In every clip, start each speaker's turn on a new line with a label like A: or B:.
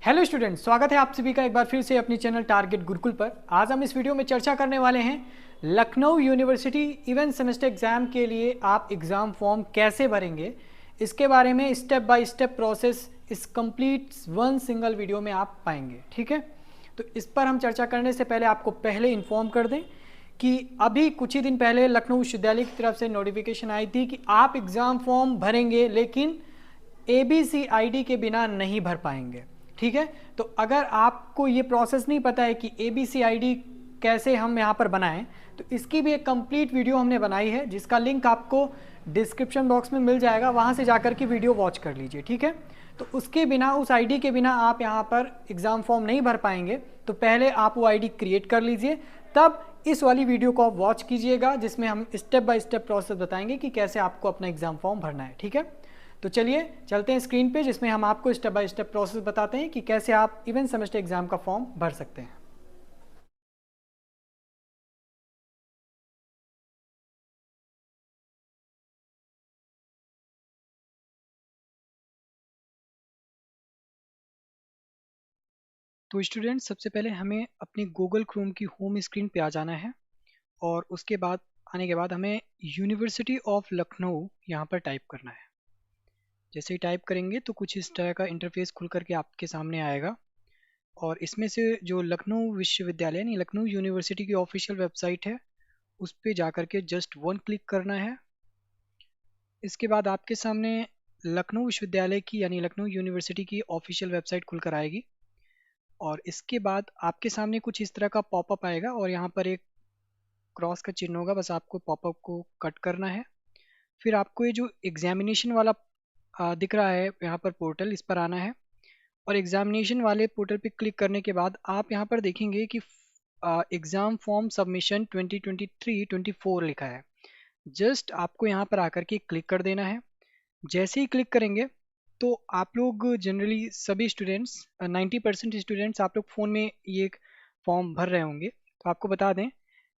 A: Hello students, स्वागत है आप सभी का एक बार फिर से अपनी चैनल टारगेट गुरुकुल पर। आज हम इस वीडियो में चर्चा करने वाले हैं Lucknow university event semester exam के लिए आप एग्ज़ाम फॉर्म कैसे भरेंगे। इसके बारे में स्टेप बाय स्टेप प्रोसेस इस कंप्लीट वन सिंगल वीडियो में आप पाएंगे। ठीक है, तो इस पर हम चर्चा करने से पहले आपको पहले इन्फॉर्म कर दें कि अभी कुछ ही दिन पहले लखनऊ विश्वविद्यालय की तरफ से नोटिफिकेशन आई थी कि आप एग्ज़ाम फॉर्म भरेंगे लेकिन ABC ID के बिना नहीं भर पाएंगे। ठीक है, तो अगर आपको ये प्रोसेस नहीं पता है कि ABC ID कैसे हम यहाँ पर बनाएं, तो इसकी भी एक कंप्लीट वीडियो हमने बनाई है जिसका लिंक आपको डिस्क्रिप्शन बॉक्स में मिल जाएगा, वहाँ से जाकर के वीडियो वॉच कर लीजिए। ठीक है, तो उसके बिना, उस ID के बिना आप यहाँ पर एग्ज़ाम फॉर्म नहीं भर पाएंगे। तो पहले आप वो ID क्रिएट कर लीजिए, तब इस वाली वीडियो को आप वॉच कीजिएगा जिसमें हम स्टेप बाय स्टेप प्रोसेस बताएंगे कि कैसे आपको अपना एग्ज़ाम फॉर्म भरना है। ठीक है, तो चलिए चलते हैं स्क्रीन पे, जिसमें हम आपको स्टेप बाय स्टेप प्रोसेस बताते हैं कि कैसे आप इवेंट सेमेस्टर एग्जाम का फॉर्म भर सकते हैं। तो स्टूडेंट, सबसे पहले हमें अपनी गूगल क्रोम की होम स्क्रीन पे आ जाना है और उसके बाद आने के बाद हमें यूनिवर्सिटी ऑफ लखनऊ यहाँ पर टाइप करना है। जैसे ही टाइप करेंगे तो कुछ इस तरह का इंटरफेस खुल करके आपके सामने आएगा और इसमें से जो लखनऊ विश्वविद्यालय यानी लखनऊ यूनिवर्सिटी की ऑफिशियल वेबसाइट है उस पर जा करके जस्ट वन क्लिक करना है। इसके बाद आपके सामने लखनऊ विश्वविद्यालय की यानी लखनऊ यूनिवर्सिटी की ऑफिशियल वेबसाइट खुलकर आएगी और इसके बाद आपके सामने कुछ इस तरह का पॉपअप आएगा और यहाँ पर एक क्रॉस का चिन्ह होगा, बस आपको पॉपअप को कट करना है। फिर आपको ये जो एग्जामिनेशन वाला दिख रहा है यहाँ पर पोर्टल, इस पर आना है और एग्जामिनेशन वाले पोर्टल पे क्लिक करने के बाद आप यहाँ पर देखेंगे कि एग्ज़ाम फॉर्म सबमिशन 2023-24 लिखा है। जस्ट आपको यहाँ पर आकर के क्लिक कर देना है। जैसे ही क्लिक करेंगे तो आप लोग जनरली सभी स्टूडेंट्स 90% स्टूडेंट्स आप लोग फ़ोन में ये एक फॉर्म भर रहे होंगे। तो आपको बता दें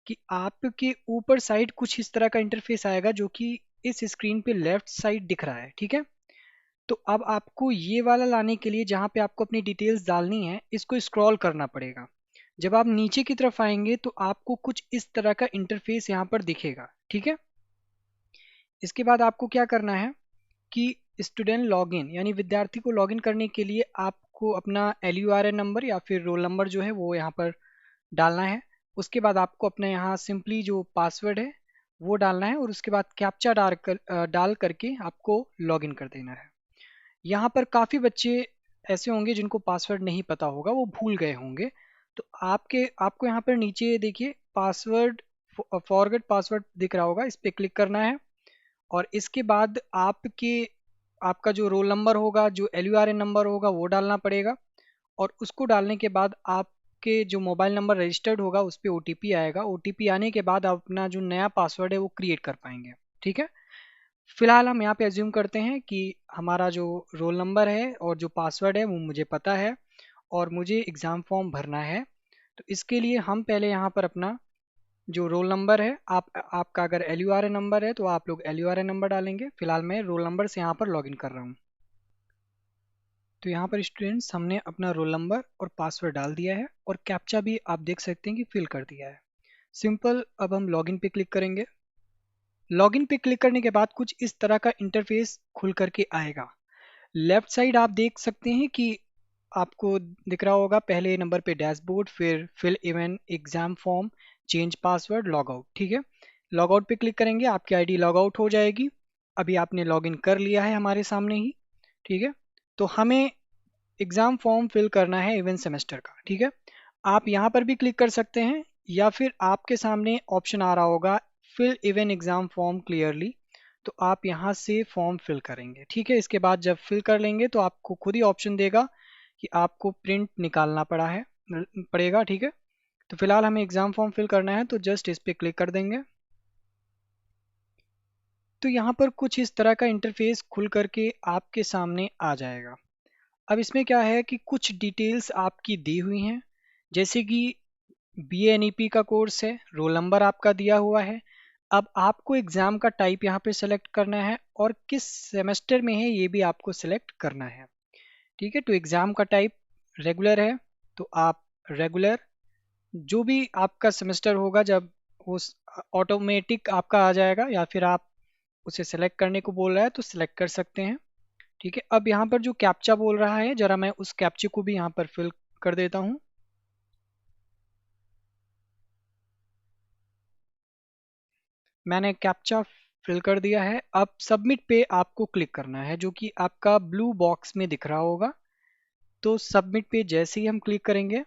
A: कि आपके ऊपर साइड कुछ इस तरह का इंटरफेस आएगा जो कि इस स्क्रीन पे लेफ्ट साइड दिख रहा है। ठीक है, तो अब आपको ये वाला लाने के लिए जहाँ पे आपको अपनी डिटेल्स डालनी है इसको स्क्रॉल करना पड़ेगा। जब आप नीचे की तरफ आएंगे तो आपको कुछ इस तरह का इंटरफेस यहाँ पर दिखेगा। ठीक है, इसके बाद आपको क्या करना है कि स्टूडेंट लॉगिन यानी विद्यार्थी को लॉगिन करने के लिए आपको अपना LURN नंबर या फिर रोल नंबर जो है वो यहाँ पर डालना है। उसके बाद आपको अपना यहाँ सिंपली जो पासवर्ड है वो डालना है और उसके बाद कैप्चा डाल करके आपको लॉगिन कर देना है। यहाँ पर काफ़ी बच्चे ऐसे होंगे जिनको पासवर्ड नहीं पता होगा, वो भूल गए होंगे। तो आपको यहाँ पर नीचे देखिए पासवर्ड, फॉरगेट पासवर्ड दिख रहा होगा, इस पर क्लिक करना है और इसके बाद आपका जो रोल नंबर होगा, जो LURN नंबर होगा वो डालना पड़ेगा और उसको डालने के बाद आपके जो मोबाइल नंबर रजिस्टर्ड होगा उस पर OTP आएगा। OTP आने के बाद आप अपना जो नया पासवर्ड है वो क्रिएट कर पाएंगे। ठीक है, फिलहाल हम यहाँ पे एज्यूम करते हैं कि हमारा जो रोल नंबर है और जो पासवर्ड है वो मुझे पता है और मुझे एग्ज़ाम फॉर्म भरना है। तो इसके लिए हम पहले यहाँ पर अपना जो रोल नंबर है, आपका अगर LURN नंबर है तो आप लोग LURN नंबर डालेंगे। फिलहाल मैं रोल नंबर से यहाँ पर लॉगिन कर रहा हूँ। तो यहाँ पर स्टूडेंट्स हमने अपना रोल नंबर और पासवर्ड डाल दिया है और कैप्चा भी आप देख सकते हैं कि फिल कर दिया है। सिंपल, अब हम लॉगिन पे क्लिक करेंगे। लॉगिन पे क्लिक करने के बाद कुछ इस तरह का इंटरफेस खुल करके आएगा। लेफ्ट साइड आप देख सकते हैं कि आपको दिख रहा होगा पहले नंबर पे डैशबोर्ड, फिर fill event exam form, change password, log out. ठीक है, लॉग आउट पे क्लिक करेंगे, आपकी ID लॉग आउट हो जाएगी। अभी आपने लॉगिन कर लिया है हमारे सामने ही। ठीक है, तो हमें एग्ज़ाम फॉर्म फिल करना है इवेंट सेमेस्टर का। ठीक है, आप यहाँ पर भी क्लिक कर सकते हैं या फिर आपके सामने ऑप्शन आ रहा होगा fill event exam form clearly, तो आप यहाँ से फॉर्म फिल करेंगे। ठीक है, इसके बाद जब फिल कर लेंगे तो आपको खुद ही ऑप्शन देगा कि आपको प्रिंट निकालना पड़ेगा। ठीक है, तो फिलहाल हमें एग्ज़ाम फॉर्म फिल करना है तो जस्ट इस पर क्लिक कर देंगे। तो यहाँ पर कुछ इस तरह का इंटरफेस खुल करके आपके सामने आ जाएगा। अब इसमें क्या है कि कुछ डिटेल्स आपकी दी हुई हैं, जैसे कि BA NEP का कोर्स है, रोल नंबर आपका दिया हुआ है। अब आपको एग्ज़ाम का टाइप यहाँ पे सेलेक्ट करना है और किस सेमेस्टर में है ये भी आपको सेलेक्ट करना है। ठीक है, तो एग्ज़ाम का टाइप रेगुलर है तो आप रेगुलर, जो भी आपका सेमेस्टर होगा जब उस ऑटोमेटिक आपका आ जाएगा, या फिर आप उसे सेलेक्ट करने को बोल रहा है तो सिलेक्ट कर सकते हैं। ठीक है, अब यहाँ पर जो कैप्चा बोल रहा है जरा मैं उस कैप्चे को भी यहाँ पर फिल कर देता हूँ। मैंने कैप्चा फिल कर दिया है। अब सबमिट पे आपको क्लिक करना है, जो कि आपका ब्लू बॉक्स में दिख रहा होगा। तो सबमिट पे जैसे ही हम क्लिक करेंगे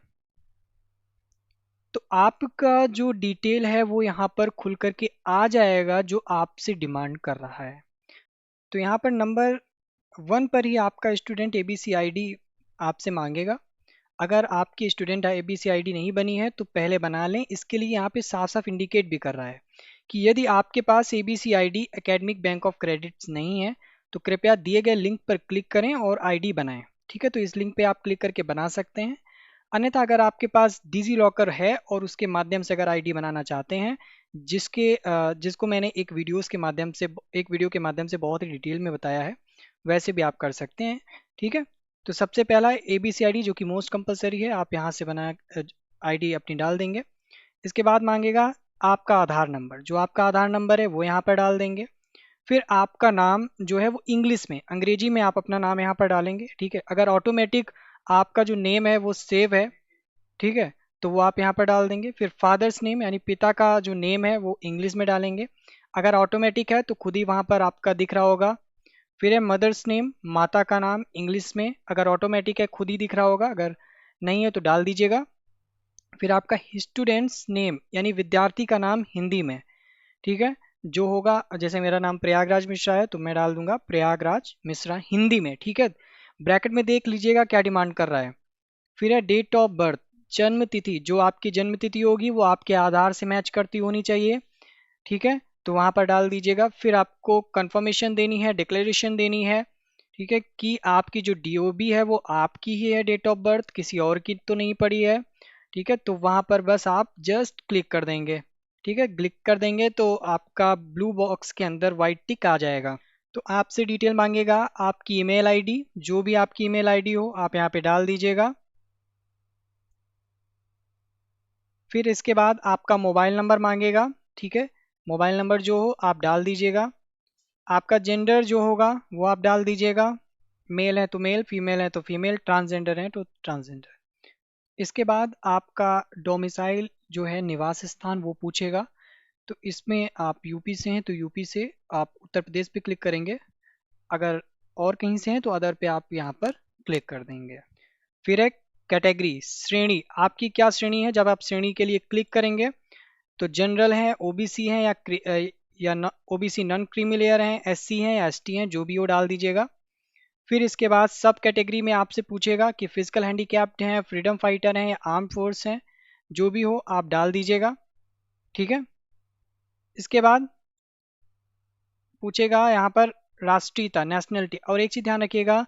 A: तो आपका जो डिटेल है वो यहाँ पर खुल करके आ जाएगा जो आपसे डिमांड कर रहा है। तो यहाँ पर नंबर 1 पर ही आपका स्टूडेंट एबीसी आईडी आपसे मांगेगा। अगर आपकी स्टूडेंट एबीसी आईडी नहीं बनी है तो पहले बना लें। इसके लिए यहाँ पे साफ साफ इंडिकेट भी कर रहा है कि यदि आपके पास ABC ID academic bank of credits नहीं है तो कृपया दिए गए लिंक पर क्लिक करें और आईडी बनाएं। ठीक है, तो इस लिंक पे आप क्लिक करके बना सकते हैं। अन्यथा अगर आपके पास डिजी लॉकर है और उसके माध्यम से अगर आईडी बनाना चाहते हैं, जिसको मैंने एक वीडियो के माध्यम से बहुत ही डिटेल में बताया है, वैसे भी आप कर सकते हैं। ठीक है, तो सबसे पहला एबीसी आईडी जो कि मोस्ट कंपलसरी है, आप यहाँ से बना आईडी अपनी डाल देंगे। इसके बाद मांगेगा आपका आधार नंबर, जो आपका आधार नंबर है वो यहाँ पर डाल देंगे। फिर आपका नाम जो है वो इंग्लिश में, अंग्रेजी में आप अपना नाम यहाँ पर डालेंगे। ठीक है, अगर ऑटोमेटिक आपका जो नेम है वो सेव है, ठीक है, तो वो आप यहाँ पर डाल देंगे। फिर फादर्स नेम यानी पिता का जो नेम है वो इंग्लिश में डालेंगे। अगर ऑटोमेटिक है तो खुद ही वहाँ पर आपका दिख रहा होगा। फिर है मदर्स नेम, माता का नाम इंग्लिश में, अगर ऑटोमेटिक है खुद ही दिख रहा होगा, अगर नहीं है तो डाल दीजिएगा। फिर आपका स्टूडेंट्स नेम यानी विद्यार्थी का नाम हिंदी में, ठीक है, जो होगा, जैसे मेरा नाम प्रयागराज मिश्रा है तो मैं डाल दूंगा प्रयागराज मिश्रा हिंदी में। ठीक है, ब्रैकेट में देख लीजिएगा क्या डिमांड कर रहा है। फिर है डेट ऑफ बर्थ, जन्म तिथि, जो आपकी जन्म तिथि होगी वो आपके आधार से मैच करती होनी चाहिए। ठीक है, तो वहां पर डाल दीजिएगा। फिर आपको कंफर्मेशन देनी है, डिक्लेरेशन देनी है, ठीक है, कि आपकी जो डीओबी है वो आपकी ही है, डेट ऑफ बर्थ किसी और की तो नहीं पड़ी है। ठीक है, तो वहां पर बस आप जस्ट क्लिक कर देंगे। ठीक है, क्लिक कर देंगे तो आपका ब्लू बॉक्स के अंदर वाइट टिक आ जाएगा। तो आपसे डिटेल मांगेगा, आपकी ईमेल आईडी, जो भी आपकी ईमेल आईडी हो आप यहाँ पे डाल दीजिएगा। फिर इसके बाद आपका मोबाइल नंबर मांगेगा। ठीक है, मोबाइल नंबर जो हो आप डाल दीजिएगा। आपका जेंडर जो होगा वो आप डाल दीजिएगा, मेल है तो मेल, फीमेल है तो फीमेल, ट्रांसजेंडर है तो ट्रांसजेंडर। इसके बाद आपका डोमिसाइल जो है निवास स्थान वो पूछेगा। तो इसमें आप यूपी से हैं तो यूपी से आप उत्तर प्रदेश पे क्लिक करेंगे, अगर और कहीं से हैं तो अदर पे आप यहाँ पर क्लिक कर देंगे। फिर एक कैटेगरी, श्रेणी, आपकी क्या श्रेणी है, जब आप श्रेणी के लिए क्लिक करेंगे तो जनरल है, ओबीसी है या ओबीसी नॉन क्रीमी लेयर है, एससी है या एसटी है, जो भी वो डाल दीजिएगा। फिर इसके बाद सब कैटेगरी में आपसे पूछेगा कि फिजिकल हैंडीकैप्ड हैं, फ्रीडम फाइटर हैं या आर्म फोर्स हैं, जो भी हो आप डाल दीजिएगा। ठीक है, इसके बाद पूछेगा यहाँ पर राष्ट्रीयता, नेशनलिटी। और एक चीज़ ध्यान रखिएगा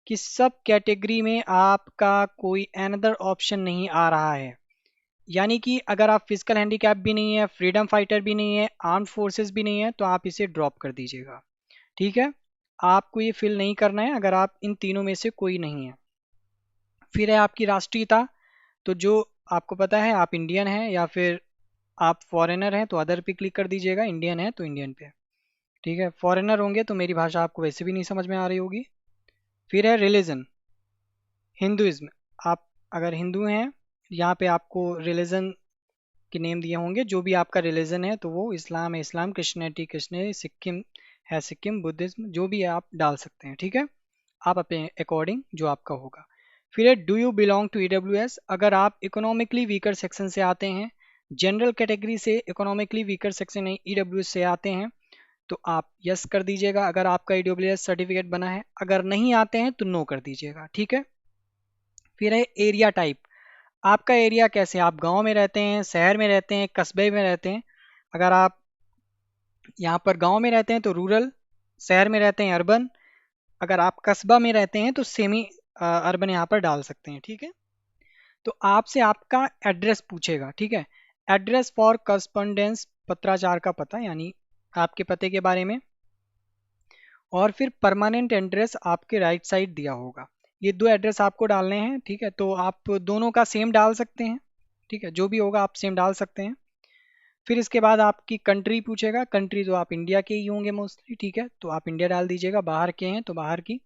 A: कि सब कैटेगरी में आपका कोई अनदर ऑप्शन नहीं आ रहा है, यानी कि अगर आप फिजिकल हैंडीकैप भी नहीं है, फ्रीडम फाइटर भी नहीं है, आर्म फोर्सेस भी नहीं है, तो आप इसे ड्रॉप कर दीजिएगा। ठीक है, आपको ये फिल नहीं करना है अगर आप इन तीनों में से कोई नहीं है। फिर है आपकी राष्ट्रीयता, तो जो आपको पता है आप इंडियन हैं या फिर आप फॉरेनर हैं तो अदर पे क्लिक कर दीजिएगा, इंडियन है तो इंडियन पे। ठीक है, फॉरेनर होंगे तो मेरी भाषा आपको वैसे भी नहीं समझ में आ रही होगी। फिर है रिलीजन, हिंदुइज्म, आप अगर हिंदू हैं, यहाँ पे आपको रिलीजन के नेम दिए होंगे, जो भी आपका रिलीजन है तो वो इस्लाम है इस्लाम, क्रिश्चियनिटी क्रिश्चियनिटी, सिक्किम है सिक्किम, बुद्धिज्म, जो भी है आप डाल सकते हैं। ठीक है, आप अपने अकॉर्डिंग जो आपका होगा। फिर है do you belong to EWS, अगर आप इकोनॉमिकली वीकर सेक्शन से आते हैं, जनरल कैटेगरी से इकोनॉमिकली वीकर सेक्शन ईडब्ल्यूएस से आते हैं तो आप यस कर दीजिएगा अगर आपका ईडब्ल्यूएस सर्टिफिकेट बना है, अगर नहीं आते हैं तो नो कर दीजिएगा। ठीक है, फिर है एरिया टाइप, आपका एरिया कैसे, आप गांव में रहते हैं, शहर में रहते हैं, कस्बे में रहते हैं। अगर आप यहाँ पर गांव में रहते हैं तो रूरल, शहर में रहते हैं अर्बन, अगर आप कस्बा में रहते हैं तो सेमी अर्बन यहाँ पर डाल सकते हैं। ठीक है, तो आपसे आपका एड्रेस पूछेगा। ठीक है, एड्रेस फॉर करस्पॉन्डेंस, पत्राचार का पता यानी आपके पते के बारे में। और फिर परमानेंट एड्रेस आपके राइट साइड दिया होगा, ये 2 एड्रेस आपको डालने हैं, ठीक है। तो आप दोनों का सेम डाल सकते हैं, ठीक है, जो भी होगा आप सेम डाल सकते हैं। फिर इसके बाद आपकी कंट्री पूछेगा, कंट्री तो आप इंडिया के ही होंगे मोस्टली, ठीक है, तो आप इंडिया डाल दीजिएगा, बाहर के हैं तो बाहर की।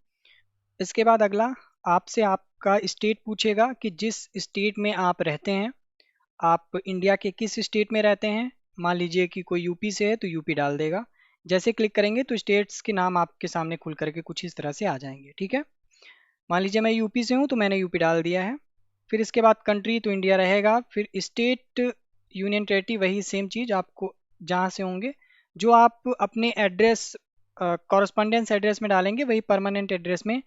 A: इसके बाद अगला आपसे आपका स्टेट पूछेगा कि जिस स्टेट में आप रहते हैं, आप इंडिया के किस स्टेट में रहते हैं। मान लीजिए कि कोई यूपी से है तो यूपी डाल देगा। जैसे क्लिक करेंगे तो स्टेट्स के नाम आपके सामने खुल करके कुछ इस तरह से आ जाएंगे, ठीक है। मान लीजिए मैं यूपी से हूँ तो मैंने यूपी डाल दिया है। फिर इसके बाद कंट्री तो इंडिया रहेगा, फिर स्टेट यूनियन टेरिटरी वही सेम चीज़ आपको जहाँ से होंगे, जो आप अपने एड्रेस कॉरस्पॉन्डेंस एड्रेस में डालेंगे वही परमानेंट एड्रेस में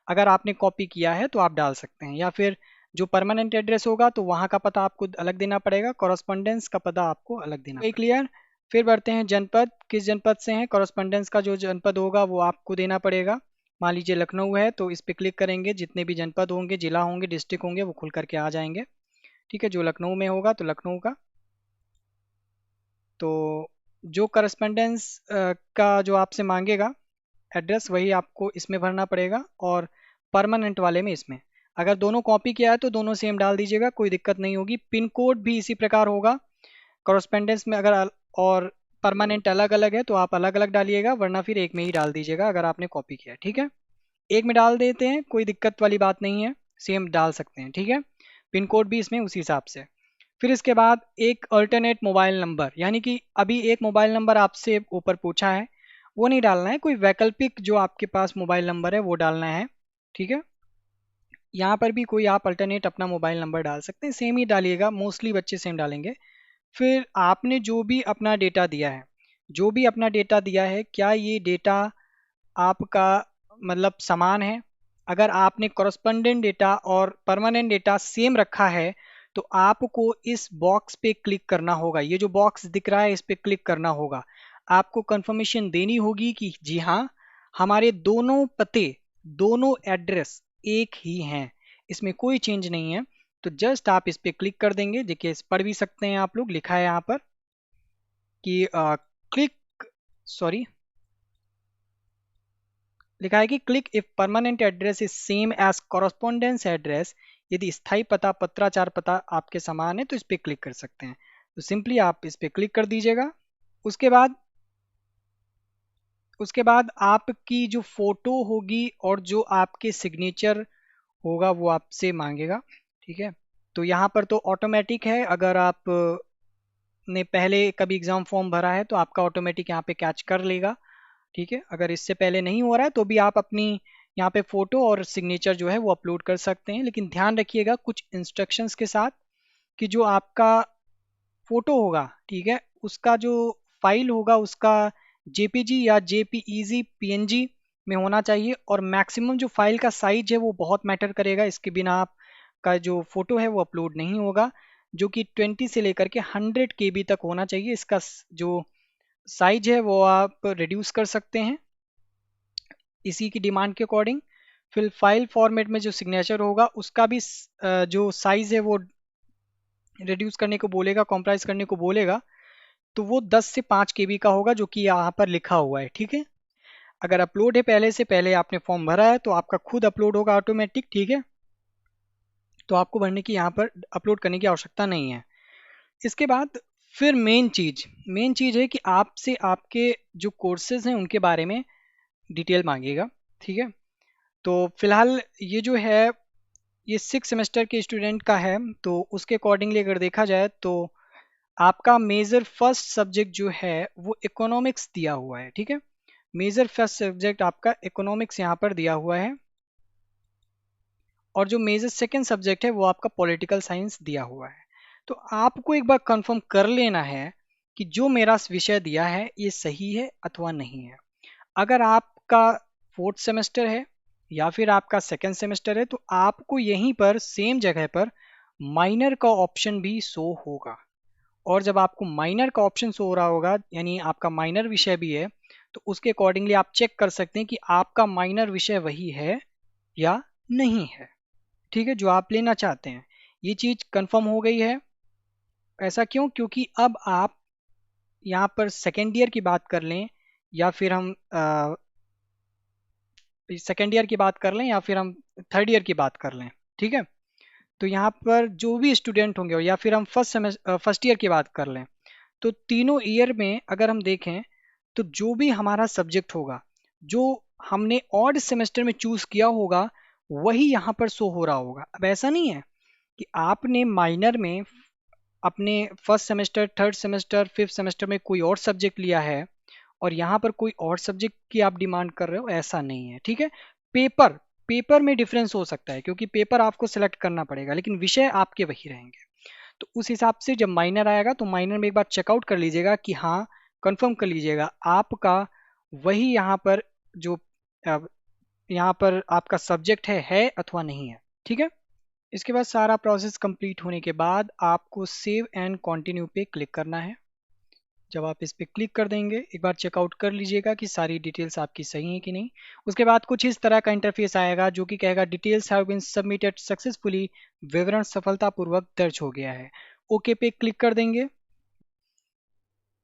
A: अगर आपने कॉपी किया है तो आप डाल सकते हैं, या फिर जो परमानेंट एड्रेस होगा तो वहाँ का पता आपको अलग देना पड़ेगा, कॉरस्पॉन्डेंस का पता आपको अलग देना पड़ेगा। क्लियर। फिर बढ़ते हैं जनपद, किस जनपद से हैं, कॉरस्पॉन्डेंस का जो जनपद होगा वो आपको देना पड़ेगा। मान लीजिए लखनऊ है तो इस पर क्लिक करेंगे, जितने भी जनपद होंगे, जिला होंगे, डिस्ट्रिक्ट होंगे, वो खुल करके आ जाएंगे, ठीक है। जो लखनऊ में होगा तो लखनऊ का, तो जो करस्पॉन्डेंस का जो आपसे मांगेगा एड्रेस वही आपको इसमें भरना पड़ेगा, और परमानेंट वाले में इसमें। अगर दोनों कॉपी किया है तो दोनों सेम डाल दीजिएगा, कोई दिक्कत नहीं होगी। पिन कोड भी इसी प्रकार होगा कॉरस्पॉन्डेंस में, अगर और परमानेंट अलग अलग है तो आप अलग अलग डालिएगा, वरना फिर एक में ही डाल दीजिएगा अगर आपने कॉपी किया है, ठीक है। एक में डाल देते हैं, कोई दिक्कत वाली बात नहीं है, सेम डाल सकते हैं, ठीक है। पिन कोड भी इसमें उसी हिसाब से। फिर इसके बाद एक अल्टरनेट मोबाइल नंबर, यानी कि अभी एक मोबाइल नंबर आपसे ऊपर पूछा है वो नहीं डालना है, कोई वैकल्पिक जो आपके पास मोबाइल नंबर है वो डालना है, ठीक है। यहाँ पर भी कोई आप अल्टरनेट अपना मोबाइल नंबर डाल सकते हैं, सेम ही डालिएगा, मोस्टली बच्चे सेम डालेंगे। फिर आपने जो भी अपना डेटा दिया है, जो भी अपना डेटा दिया है, क्या ये डेटा आपका मतलब समान है। अगर आपने कॉरस्पॉन्डेंट डेटा और परमानेंट डेटा सेम रखा है तो आपको इस बॉक्स पे क्लिक करना होगा, ये जो बॉक्स दिख रहा है इस पे क्लिक करना होगा। आपको कंफर्मेशन देनी होगी कि जी हाँ, हमारे दोनों पते, दोनों एड्रेस एक ही हैं, इसमें कोई चेंज नहीं है। तो जस्ट आप इस पे क्लिक कर देंगे, देखिए पढ़ भी सकते हैं आप लोग, लिखा है यहाँ पर कि क्लिक, सॉरी, लिखा है कि click if permanent address is same as correspondence address. यदि स्थायी पता पत्राचार पता आपके समान है तो इस पर क्लिक कर सकते हैं। तो सिंपली आप इस पर क्लिक कर दीजिएगा। उसके बाद आपकी जो फोटो होगी और जो आपके सिग्नेचर होगा वो आपसे मांगेगा, ठीक है। तो यहाँ पर तो ऑटोमेटिक है, अगर आप ने पहले कभी एग्जाम फॉर्म भरा है तो आपका ऑटोमेटिक यहाँ पे कैच कर लेगा, ठीक है। अगर इससे पहले नहीं हो रहा है तो भी आप अपनी यहाँ पे फोटो और सिग्नेचर जो है वो अपलोड कर सकते हैं, लेकिन ध्यान रखिएगा कुछ इंस्ट्रक्शंस के साथ कि जो आपका फोटो होगा, ठीक है, उसका जो फाइल होगा उसका जेपीजी या जेपीईजी पीएनजी में होना चाहिए, और मैक्सिमम जो फाइल का साइज है वो बहुत मैटर करेगा, इसके बिना आप का जो फोटो है वो अपलोड नहीं होगा। जो कि 20 से लेकर के 100 KB तक होना चाहिए, इसका जो साइज है वो आप रिड्यूस कर सकते हैं इसी की डिमांड के अकॉर्डिंग। फिर फाइल फॉर्मेट में जो सिग्नेचर होगा उसका भी जो साइज है वो रिड्यूस करने को बोलेगा, कॉम्प्राइज करने को बोलेगा, तो वो 10 से 5 KB का होगा जो कि यहाँ पर लिखा हुआ है, ठीक है। अगर अपलोड है पहले से, पहले आपने फॉर्म भरा है तो आपका खुद अपलोड होगा ऑटोमेटिक, ठीक है। तो आपको भरने की यहाँ पर अपलोड करने की आवश्यकता नहीं है। इसके बाद फिर मेन चीज़ है कि आपसे आपके जो कोर्सेज हैं उनके बारे में डिटेल मांगेगा, ठीक है। तो फिलहाल ये जो है ये 6 सेमेस्टर के स्टूडेंट का है, तो उसके अकॉर्डिंगली अगर देखा जाए तो आपका मेजर फर्स्ट सब्जेक्ट जो है वो इकोनॉमिक्स दिया हुआ है, ठीक है। मेजर फर्स्ट सब्जेक्ट आपका इकोनॉमिक्स यहाँ पर दिया हुआ है, और जो मेजर सेकंड सब्जेक्ट है वो आपका पॉलिटिकल साइंस दिया हुआ है। तो आपको एक बार कंफर्म कर लेना है कि जो मेरा विषय दिया है ये सही है अथवा नहीं है। अगर आपका फोर्थ सेमेस्टर है या फिर आपका सेकेंड सेमेस्टर है तो आपको यहीं पर सेम जगह पर माइनर का ऑप्शन भी शो होगा, और जब आपको माइनर का ऑप्शन शो हो रहा होगा यानी आपका माइनर विषय भी है, तो उसके अकॉर्डिंगली आप चेक कर सकते हैं कि आपका माइनर विषय वही है या नहीं है, ठीक है, जो आप लेना चाहते हैं। ये चीज़ कंफर्म हो गई है। ऐसा क्यों? क्योंकि अब आप यहाँ पर सेकेंड ईयर की बात कर लें या फिर हम सेकेंड ईयर की बात कर लें या फिर हम थर्ड ईयर की बात कर लें, ठीक है। तो यहाँ पर जो भी स्टूडेंट होंगे या फिर हम फर्स्ट ईयर की बात कर लें, तो तीनों ईयर में अगर हम देखें तो जो भी हमारा सब्जेक्ट होगा, जो हमने ऑड सेमेस्टर में चूज किया होगा, वही यहाँ पर शो हो रहा होगा। अब ऐसा नहीं है कि आपने माइनर में अपने first semester, third semester, fifth semester में कोई और सब्जेक्ट लिया है और यहाँ पर कोई और सब्जेक्ट की आप डिमांड कर रहे हो, ऐसा नहीं है, ठीक है। पेपर पेपर में डिफरेंस हो सकता है क्योंकि पेपर आपको सेलेक्ट करना पड़ेगा, लेकिन विषय आपके वही रहेंगे। तो उस हिसाब से जब माइनर आएगा तो माइनर में एक बार चेकआउट कर लीजिएगा कि हाँ, कंफर्म कर लीजिएगा आपका वही यहाँ पर जो अ, यहाँ पर आपका सब्जेक्ट है अथवा नहीं है, ठीक है। इसके बाद सारा प्रोसेस कंप्लीट होने के बाद आपको सेव एंड कंटिन्यू पे क्लिक करना है। जब आप इस पे क्लिक कर देंगे, एक बार चेकआउट कर लीजिएगा कि सारी डिटेल्स आपकी सही हैं कि नहीं। उसके बाद कुछ इस तरह का इंटरफेस आएगा जो कि कहेगा details have been submitted successfully, विवरण सफलतापूर्वक दर्ज हो गया है। ओके पे क्लिक कर देंगे।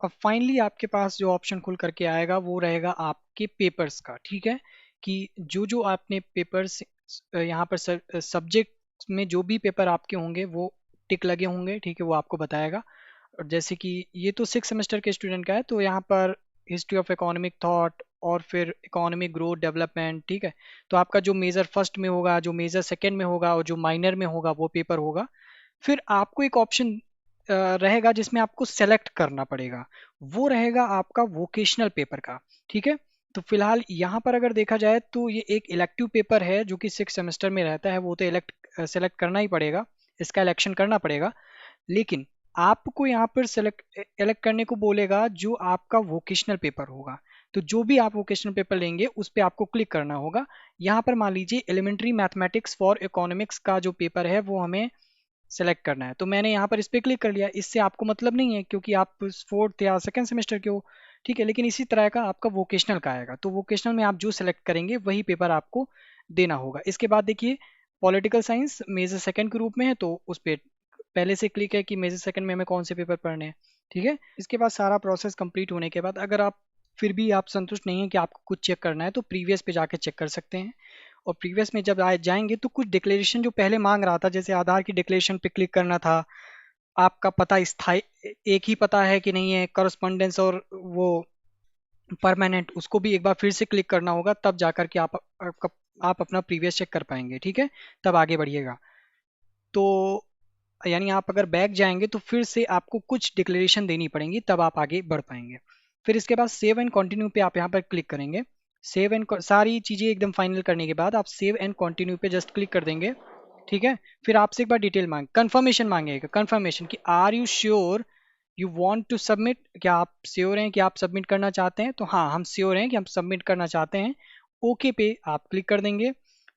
A: अब फाइनली आपके पास जो ऑप्शन खुल करके आएगा वो रहेगा आपके पेपर्स का, ठीक है। कि जो जो आपने पेपर्स यहाँ पर सब्जेक्ट में जो भी पेपर आपके होंगे वो टिक लगे होंगे, ठीक है, वो आपको बताएगा। और जैसे कि ये तो सिक्स सेमेस्टर के स्टूडेंट का है, तो यहाँ पर हिस्ट्री ऑफ इकोनॉमिक थॉट और फिर इकोनॉमिक ग्रोथ डेवलपमेंट, ठीक है। तो आपका जो मेजर फर्स्ट में होगा, जो मेजर सेकंड में होगा और जो माइनर में होगा वो पेपर होगा। फिर आपको एक ऑप्शन रहेगा जिसमें आपको सेलेक्ट करना पड़ेगा, वो रहेगा आपका वोकेशनल पेपर का, ठीक है। तो फिलहाल यहाँ पर अगर देखा जाए तो ये एक इलेक्टिव पेपर है जो कि सिक्स सेमेस्टर में रहता है, वो तो सेलेक्ट करना ही पड़ेगा, इसका इलेक्शन करना पड़ेगा। लेकिन आपको यहाँ पर सेलेक्ट इलेक्ट करने को बोलेगा जो आपका वोकेशनल पेपर होगा। तो जो भी आप वोकेशनल पेपर लेंगे उस पर आपको क्लिक करना होगा। यहाँ पर मान लीजिए एलिमेंट्री मैथमेटिक्स फॉर इकोनॉमिक्स का जो पेपर है वो हमें सेलेक्ट करना है, तो मैंने यहाँ पर इस पर क्लिक कर लिया। इससे आपको मतलब नहीं है क्योंकि आप फोर्थ या सेकंड सेमेस्टर के हो, ठीक है। लेकिन इसी तरह का आपका वोकेशनल का आएगा, तो वोकेशनल में आप जो सेलेक्ट करेंगे वही पेपर आपको देना होगा। इसके बाद देखिए पॉलिटिकल साइंस मेजर सेकंड के रूप में है, तो उस पर पहले से क्लिक है कि मेजर सेकंड में हमें कौन से पेपर पढ़ने हैं, ठीक है। इसके बाद सारा प्रोसेस कंप्लीट होने के बाद अगर आप फिर भी आप संतुष्ट नहीं है कि आपको कुछ चेक करना है, तो प्रीवियस पे जाके चेक कर सकते हैं। और प्रीवियस में जब जाएंगे तो कुछ डिक्लेरेशन जो पहले मांग रहा था, जैसे आधार की डिक्लेरेशन पे क्लिक करना था, आपका पता स्थायी एक ही पता है कि नहीं है, करस्पॉन्डेंस और वो परमानेंट, उसको भी एक बार फिर से क्लिक करना होगा, तब जाकर के आप अपना प्रीवियस चेक कर पाएंगे, ठीक है। तब आगे बढ़िएगा। तो यानी आप अगर बैक जाएंगे तो फिर से आपको कुछ डिक्लेरेशन देनी पड़ेंगी, तब आप आगे बढ़ पाएंगे। फिर इसके बाद सेव एंड कंटिन्यू पे आप यहाँ पर क्लिक करेंगे। सेव एंड सारी चीज़ें एकदम फाइनल करने के बाद आप सेव एंड कंटिन्यू पे जस्ट क्लिक कर देंगे, ठीक है। फिर आपसे एक बार डिटेल कंफर्मेशन मांगेगा, कंफर्मेशन कि are you sure you want to submit, क्या आप श्योर हैं कि आप सबमिट करना चाहते हैं। तो हाँ, हम श्योर हैं कि हम सबमिट करना चाहते हैं। ओके पे आप क्लिक कर देंगे।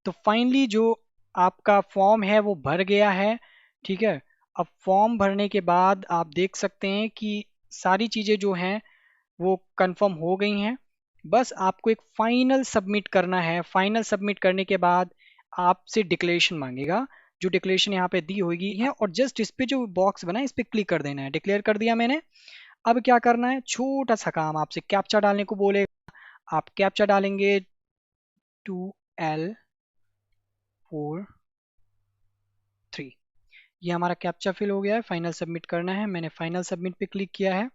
A: तो फाइनली जो आपका फॉर्म है वो भर गया है, ठीक है। अब फॉर्म भरने के बाद आप देख सकते हैं कि सारी चीज़ें जो हैं वो कंफर्म हो गई हैं। बस आपको एक फाइनल सबमिट करना है। फाइनल सबमिट करने के बाद आपसे डिक्लेरेशन मांगेगा, जो डिक्लेरेशन यहाँ पे दी होगी है, और जस्ट इस पे जो बॉक्स बना है इस पे क्लिक कर देना है। डिक्लेयर कर दिया मैंने। अब क्या करना है, छोटा सा काम, आपसे कैप्चा डालने को बोलेगा। आप कैप्चा डालेंगे 2L4 3। ये हमारा कैप्चा फिल हो गया है, फाइनल सबमिट करना है। मैंने फाइनल सबमिट पे क्लिक किया है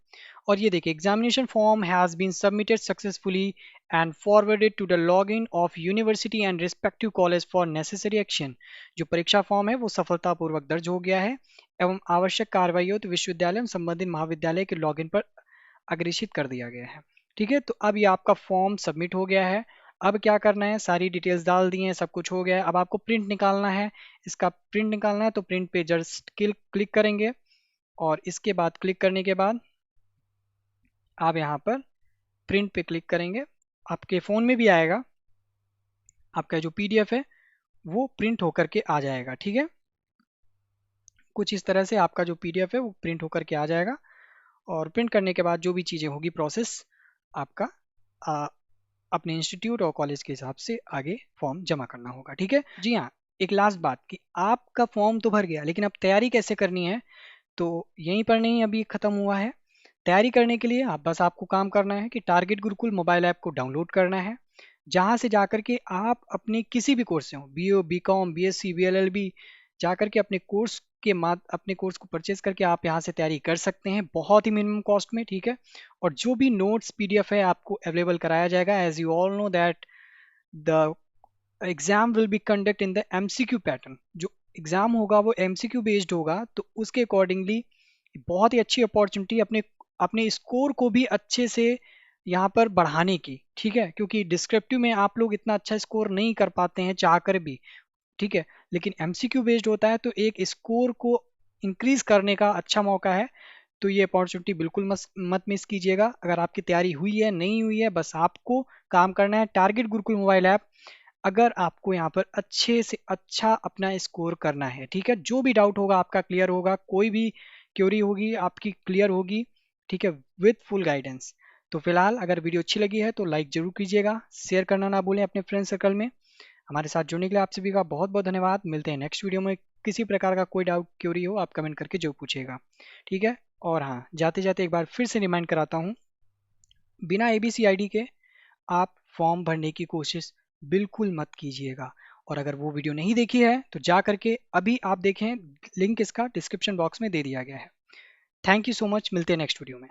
A: और ये देखिए examination form has been submitted successfully and forwarded to the login of university and respective college for necessary action. जो परीक्षा फॉर्म है वो सफलतापूर्वक दर्ज हो गया है एवं आवश्यक कार्रवाई हो तो विश्वविद्यालय एवं संबंधित महाविद्यालय के लॉगिन पर अग्रेषित कर दिया गया है, ठीक है। तो अब ये आपका फॉर्म सबमिट हो गया है। अब क्या करना है, सारी डिटेल्स डाल दी हैं, सब कुछ हो गया है। अब आपको प्रिंट निकालना है। इसका प्रिंट निकालना है तो प्रिंट पे जस्ट क्लिक करेंगे और इसके बाद क्लिक करने के बाद आप यहाँ पर प्रिंट पे क्लिक करेंगे। आपके फ़ोन में भी आएगा, आपका जो पीडीएफ है वो प्रिंट होकर के आ जाएगा, ठीक है। कुछ इस तरह से आपका जो पीडीएफ है वो प्रिंट होकर के आ जाएगा और प्रिंट करने के बाद जो भी चीज़ें होगी प्रोसेस आपका अपने इंस्टीट्यूट और कॉलेज के हिसाब से आगे फॉर्म जमा करना होगा, ठीक है जी। हाँ, एक लास्ट बात कि आपका फॉर्म तो भर गया, लेकिन अब तैयारी कैसे करनी है, तो यहीं पर नहीं अभी ख़त्म हुआ है। तैयारी करने के लिए आप बस आपको काम करना है कि टारगेट गुरुकुल मोबाइल ऐप को डाउनलोड करना है। जहाँ से जाकर के आप अपने किसी भी कोर्स से हो, बीओ, बीकॉम, बीएससी, बीएलएलबी, जाकर के अपने कोर्स के अपने कोर्स को परचेज करके आप यहाँ से तैयारी कर सकते हैं बहुत ही मिनिमम कॉस्ट में, ठीक है। और जो भी नोट्स पीडीएफ है आपको अवेलेबल कराया जाएगा। As you all know that the exam will be conduct in the MCQ pattern. जो एग्जाम होगा वो एमसीक्यू बेस्ड होगा, तो उसके अकॉर्डिंगली बहुत ही अच्छी अपॉर्चुनिटी अपने अपने स्कोर को भी अच्छे से यहाँ पर बढ़ाने की, ठीक है। क्योंकि डिस्क्रिप्टिव में आप लोग इतना अच्छा स्कोर नहीं कर पाते हैं चाहकर भी, ठीक है। लेकिन एमसीक्यू बेस्ड होता है तो एक स्कोर को इंक्रीज करने का अच्छा मौका है। तो ये अपॉर्चुनिटी बिल्कुल मत मिस कीजिएगा। अगर आपकी तैयारी हुई है नहीं हुई है, बस आपको काम करना है। टारगेट गुरुकुल मोबाइल ऐप, अगर आपको यहाँ पर अच्छे से अच्छा अपना स्कोर करना है, ठीक है। जो भी डाउट होगा आपका क्लियर होगा, कोई भी क्वेरी होगी आपकी क्लियर होगी, ठीक है, विथ फुल गाइडेंस। तो फिलहाल अगर वीडियो अच्छी लगी है तो लाइक जरूर कीजिएगा, शेयर करना ना भूलें अपने फ्रेंड सर्कल में। हमारे साथ जुड़ने के लिए आप सभी का बहुत बहुत धन्यवाद। मिलते हैं नेक्स्ट वीडियो में। किसी प्रकार का कोई डाउट क्वेरी हो आप कमेंट करके जरूर पूछिएगा, ठीक है। और हाँ, जाते जाते एक बार फिर से रिमाइंड कराता हूँ, बिना एबीसी आईडी के आप फॉर्म भरने की कोशिश बिल्कुल मत कीजिएगा। और अगर वो वीडियो नहीं देखी है तो जा करके अभी आप देखें, लिंक इसका डिस्क्रिप्शन बॉक्स में दे दिया गया है। थैंक यू सो मच, मिलते हैं नेक्स्ट वीडियो में।